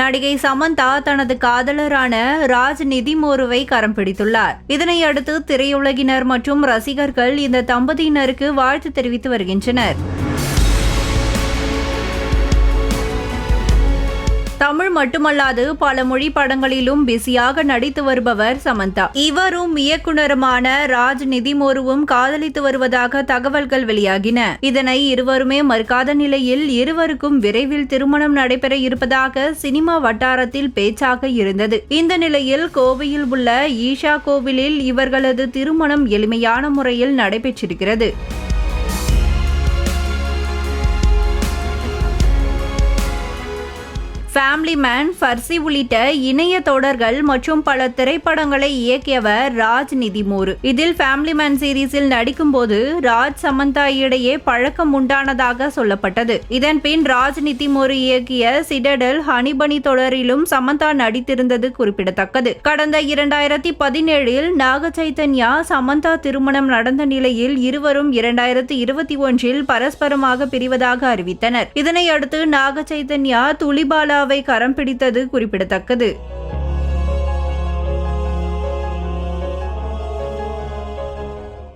நடிகை சமந்தா தனது காதலரான ராஜ் நிதிமோருவை கரம் பிடித்துள்ளார். இதனையடுத்து திரையுலகினர் மற்றும் ரசிகர்கள் இந்த தம்பதியினருக்கு வாழ்த்து தெரிவித்து வருகின்றனர். தமிழ் மட்டுமல்லாது பல மொழி படங்களிலும் பிஸியாக நடித்து வருபவர் சமந்தா. இவரும் இயக்குனருமான ராஜ் நிதிமோருவும் காதலித்து வருவதாக தகவல்கள் வெளியாகின. இதனை இருவருமே மறுக்காத நிலையில் இருவருக்கும் விரைவில் திருமணம் நடைபெற இருப்பதாக சினிமா வட்டாரத்தில் பேச்சாக இருந்தது. இந்த நிலையில் கோவையில் உள்ள ஈஷா கோவிலில் இவர்களது திருமணம் எளிமையான முறையில் நடைபெற்றிருக்கிறது. ஃபேமிலி மேன், ஃபர்சி உள்ளிட்ட இணைய தொடர்கள் மற்றும் பல திரைப்படங்களை இயக்கியவர் ராஜ் நிதிமோரு. இதில் ஃபேமிலி மேன் சீரீஸில் நடிக்கும்போது ராஜ் சமந்தா இடையே பழக்கம் உண்டானதாக சொல்லப்பட்டது. இதன் பின் ராஜ் நிதிமோரு இயக்கிய சிடடல், ஹனிபனி தொடரிலும் சமந்தா நடித்திருந்தது குறிப்பிடத்தக்கது. கடந்த 2017 நாக சைத்தன்யா சமந்தா திருமணம் நடந்த நிலையில் இருவரும் 2021 பரஸ்பரமாக பிரிவதாக அறிவித்தனர். இதனையடுத்து நாக சைத்தன்யா துலிபாலா கரம் பிடித்தது குறிப்பிடத்தக்கது.